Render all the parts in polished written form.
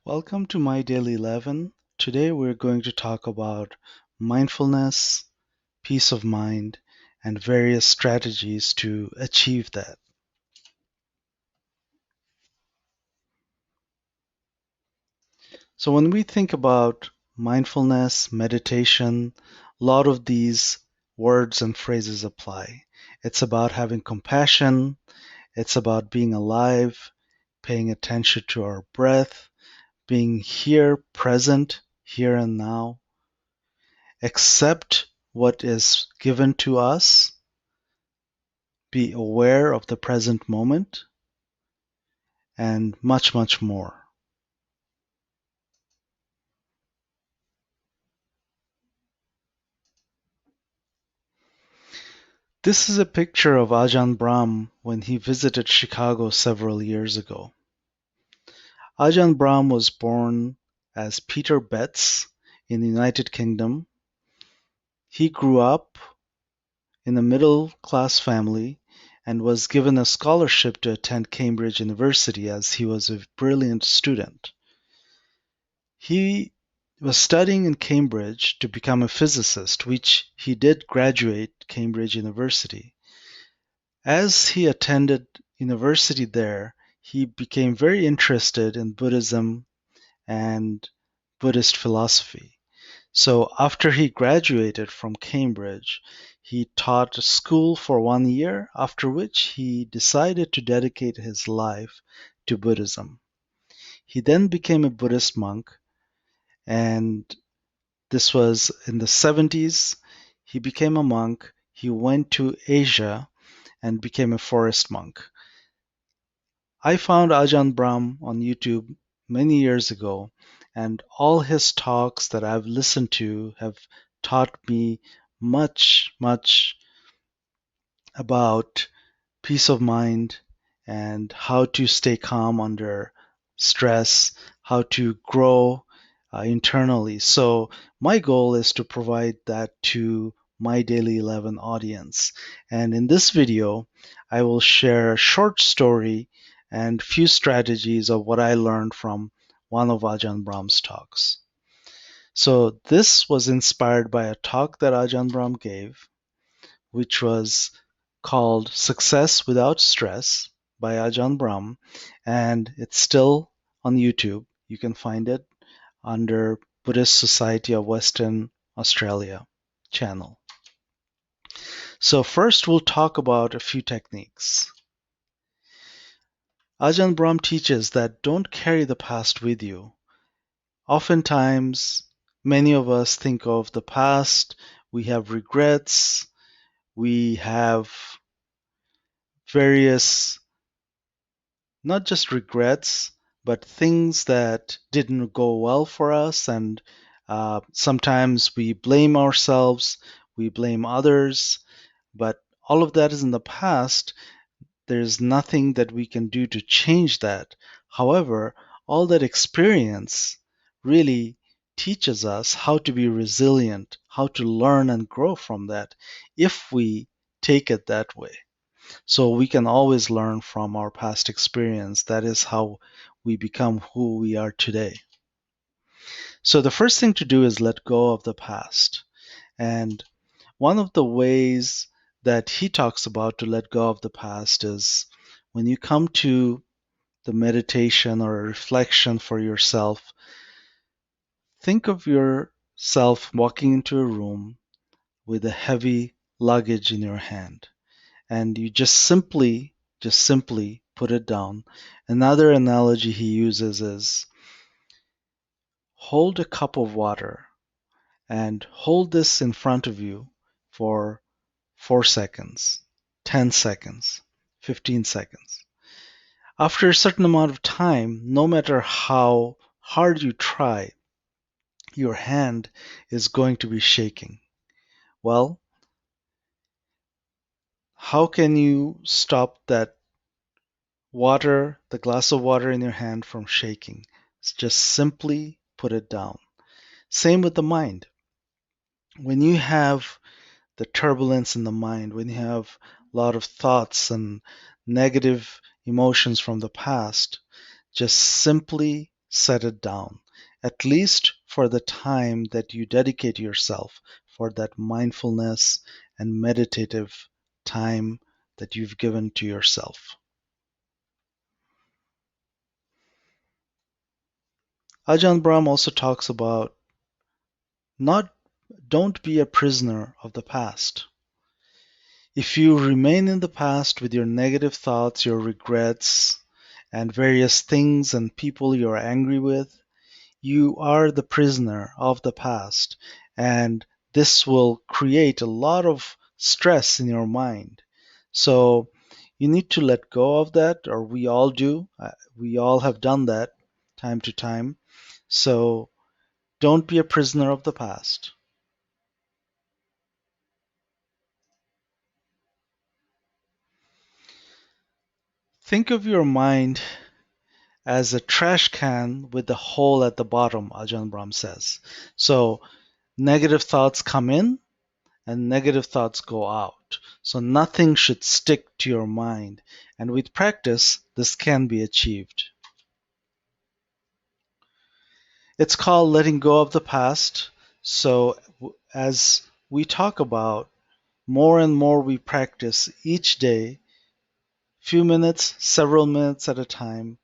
Welcome to My Daily 11. Today we're going to talk about mindfulness, peace of mind, and various strategies to achieve that. So, when we think about mindfulness, meditation, a lot of these words and phrases apply. It's about having compassion, it's about being alive, paying attention to our breath, being here, present, here and now, accept what is given to us, be aware of the present moment, and much, much more. This is a picture of Ajahn Brahm when he visited Chicago several years ago. Ajahn Brahm was born as Peter Betts in the United Kingdom. He grew up in a middle-class family and was given a scholarship to attend Cambridge University as he was a brilliant student. He was studying in Cambridge to become a physicist, which he did graduate Cambridge University. As he attended university there, he became very interested in Buddhism and Buddhist philosophy. So after he graduated from Cambridge, he taught school for 1 year, after which he decided to dedicate his life to Buddhism. He then became a Buddhist monk, and this was in the 70s. He became a monk. He went to Asia and became a forest monk. I found Ajahn Brahm on YouTube many years ago, and all his talks that I've listened to have taught me much, much about peace of mind and how to stay calm under stress, how to grow internally. So my goal is to provide that to my Daily 11 audience. And in this video, I will share a short story and few strategies of what I learned from one of Ajahn Brahm's talks. So this was inspired by a talk that Ajahn Brahm gave, which was called Success Without Stress by Ajahn Brahm, and it's still on YouTube. You can find it under Buddhist Society of Western Australia channel. So first we'll talk about a few techniques. Ajahn Brahm teaches that don't carry the past with you. Oftentimes, many of us think of the past, we have regrets, we have various, not just regrets, but things that didn't go well for us. And sometimes we blame ourselves, we blame others, but all of that is in the past. There's nothing that we can do to change that. However, all that experience really teaches us how to be resilient, how to learn and grow from that if we take it that way. So we can always learn from our past experience. That is how we become who we are today. So the first thing to do is let go of the past. And one of the ways that he talks about to let go of the past is when you come to the meditation or a reflection for yourself, think of yourself walking into a room with a heavy luggage in your hand, and you just simply put it down. Another analogy he uses is hold a cup of water and hold this in front of you for 4 seconds, 10 seconds, 15 seconds. After a certain amount of time, no matter how hard you try, your hand is going to be shaking. Well, how can you stop that water, the glass of water in your hand, from shaking? Just simply put it down. Same with the mind. When you have the turbulence in the mind, when you have a lot of thoughts and negative emotions from the past, just simply set it down, at least for the time that you dedicate yourself for that mindfulness and meditative time that you've given to yourself. Ajahn Brahm also talks about not don't be a prisoner of the past. If you remain in the past with your negative thoughts, your regrets, and various things and people you're angry with, you are the prisoner of the past, and this will create a lot of stress in your mind. So you need to let go of that, or we all do. We all have done that time to time. So don't be a prisoner of the past. Think of your mind as a trash can with a hole at the bottom, Ajahn Brahm says. So negative thoughts come in and negative thoughts go out. So nothing should stick to your mind. And with practice, this can be achieved. It's called letting go of the past. So as we talk about, more and more we practice each day, few minutes, several minutes at a time,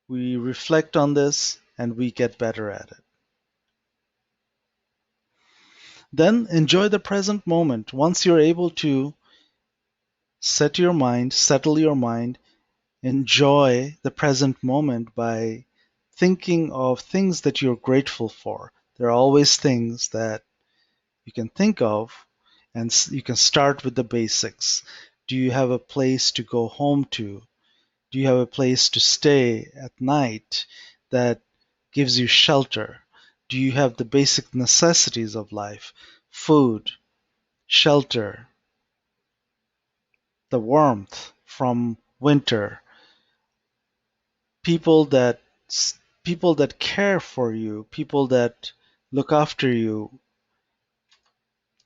we reflect on this and we get better at it. Then enjoy the present moment. Once you're able to settle your mind, enjoy the present moment by thinking of things that you're grateful for. There are always things that you can think of, and you can start with the basics. Do you have a place to go home to? Do you have a place to stay at night that gives you shelter? Do you have the basic necessities of life? Food, shelter, the warmth from winter, people that people that care for you, people that look after you.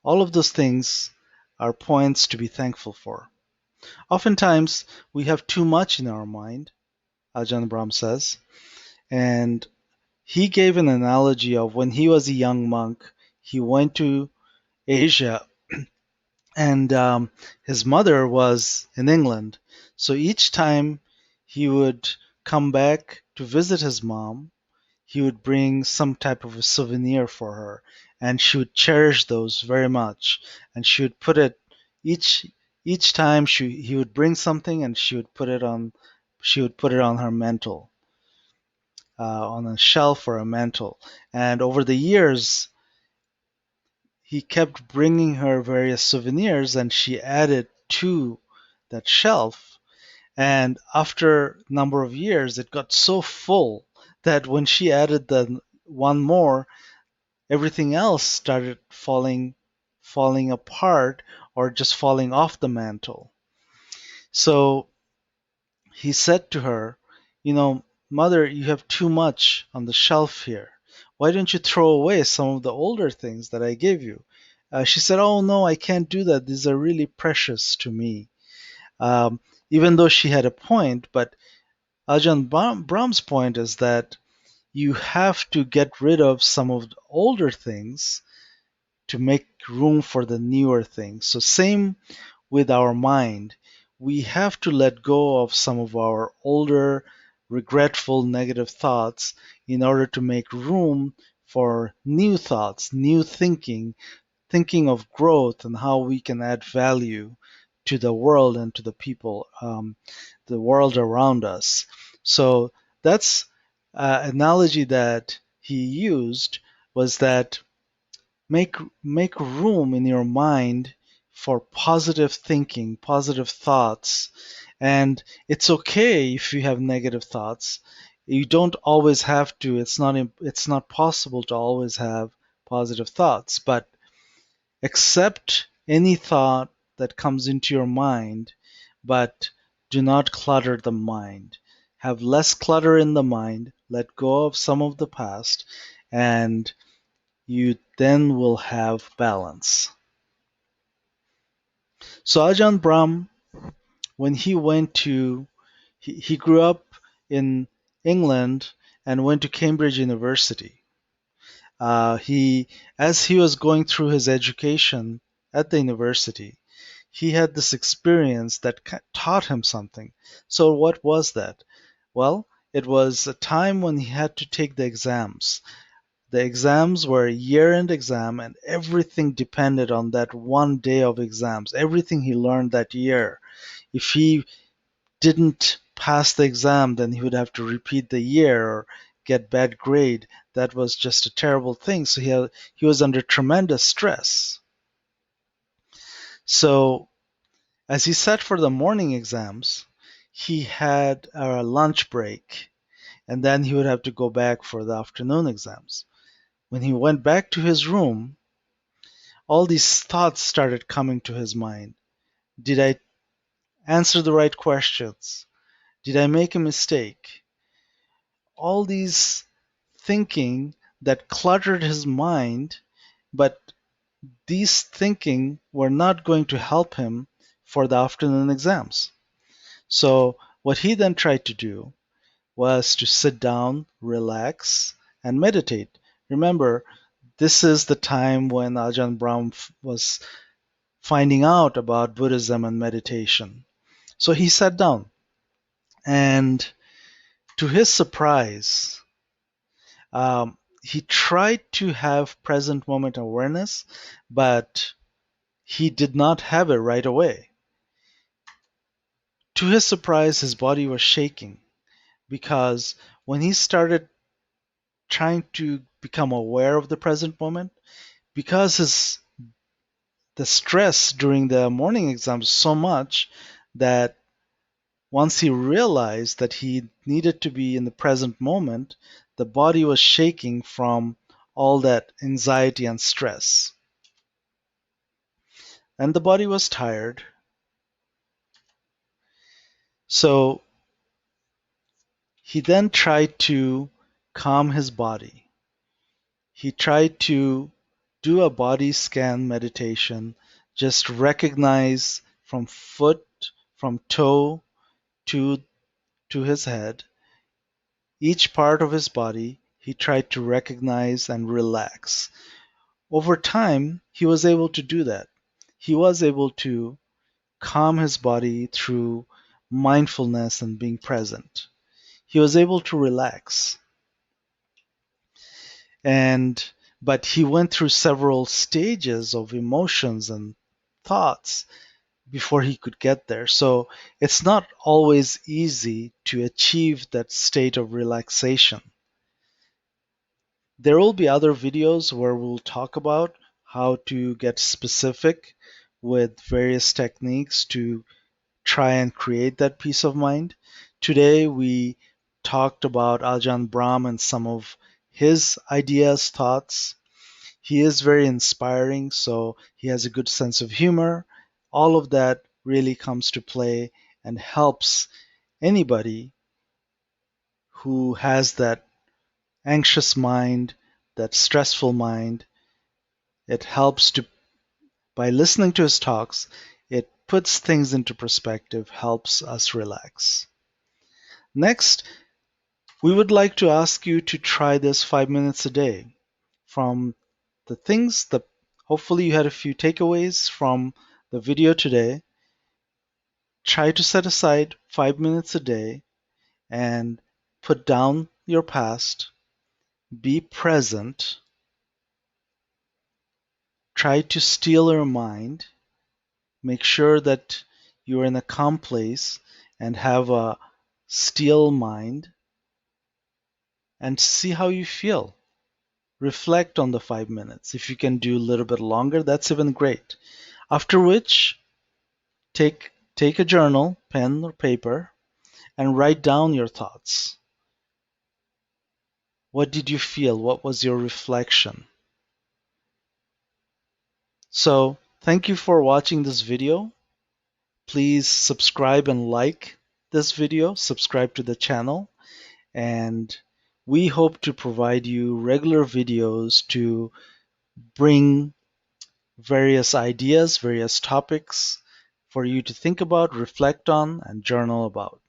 All of those things are points to be thankful for. Oftentimes, we have too much in our mind, Ajahn Brahm says, and he gave an analogy of when he was a young monk, he went to Asia, and his mother was in England. So each time he would come back to visit his mom, he would bring some type of a souvenir for her, and she would cherish those very much. And she would put it each each time he would bring something, and she would put it on her mantle, on a shelf or a mantle. And over the years, he kept bringing her various souvenirs, and she added to that shelf. And after a number of years, it got so full that when she added the one more, everything else started falling apart or just falling off the mantle. So he said to her, Mother, you have too much on the shelf here. Why don't you throw away some of the older things that I gave you? She said, Oh, no, I can't do that. These are really precious to me. Um, Even though she had a point, but Ajahn Brahm's point is that you have to get rid of some of the older things to make room for the newer things. So, same with our mind. We have to let go of some of our older, regretful, negative thoughts in order to make room for new thoughts, new thinking of growth and how we can add value to the world and to the people, the world around us. So that's analogy that he used was that make make room in your mind for positive thinking, positive thoughts, and it's okay if you have negative thoughts. You don't always have to. It's not possible to always have positive thoughts, but accept any thought that comes into your mind, but do not clutter the mind. Have less clutter in the mind, let go of some of the past, and you then will have balance. So Ajahn Brahm, when he grew up in England, and went to Cambridge University. As he was going through his education at the university, he had this experience that taught him something. So what was that? Well, it was a time when he had to take the exams. The exams were a year-end exam, and everything depended on that one day of exams. Everything he learned that year. If he didn't pass the exam, then he would have to repeat the year or get bad grade. That was just a terrible thing. So he was under tremendous stress. So as he sat for the morning exams, he had a lunch break, and then he would have to go back for the afternoon exams. When he went back to his room, all these thoughts started coming to his mind. Did I answer the right questions? Did I make a mistake? All these thinking that cluttered his mind, but these thinking were not going to help him for the afternoon exams. So what he then tried to do was to sit down, relax, and meditate. Remember, this is the time when Ajahn Brahm was finding out about Buddhism and meditation. So he sat down, and to his surprise, he tried to have present moment awareness, but he did not have it right away. To his surprise, his body was shaking because when he started trying to become aware of the present moment, because the stress during the morning exams so much that once he realized that he needed to be in the present moment, the body was shaking from all that anxiety and stress. And the body was tired. So he then tried to calm his body. He tried to do a body scan meditation, just recognize from foot, from toe to his head, each part of his body. He tried to recognize and relax. Over time, he was able to do that. He was able to calm his body through mindfulness and being present. He was able to relax. But he went through several stages of emotions and thoughts before he could get there. So it's not always easy to achieve that state of relaxation. There will be other videos where we'll talk about how to get specific with various techniques to try and create that peace of mind. Today we talked about Ajahn Brahm and some of his ideas, thoughts. He is very inspiring, so he has a good sense of humor. All of that really comes to play and helps anybody who has that anxious mind, that stressful mind. It helps to, by listening to his talks, it puts things into perspective, helps us relax. Next, we would like to ask you to try this 5 minutes a day. From the things that hopefully you had a few takeaways from the video today. Try to set aside 5 minutes a day and put down your past, be present, try to still your mind, make sure that you're in a calm place and have a still mind, and see how you feel. Reflect on the 5 minutes. If you can do a little bit longer, that's even great. After which, take a journal, pen or paper, and write down your thoughts. What did you feel? What was your reflection? So, thank you for watching this video. Please subscribe and like this video, subscribe to the channel, and we hope to provide you regular videos to bring various ideas, various topics for you to think about, reflect on, and journal about.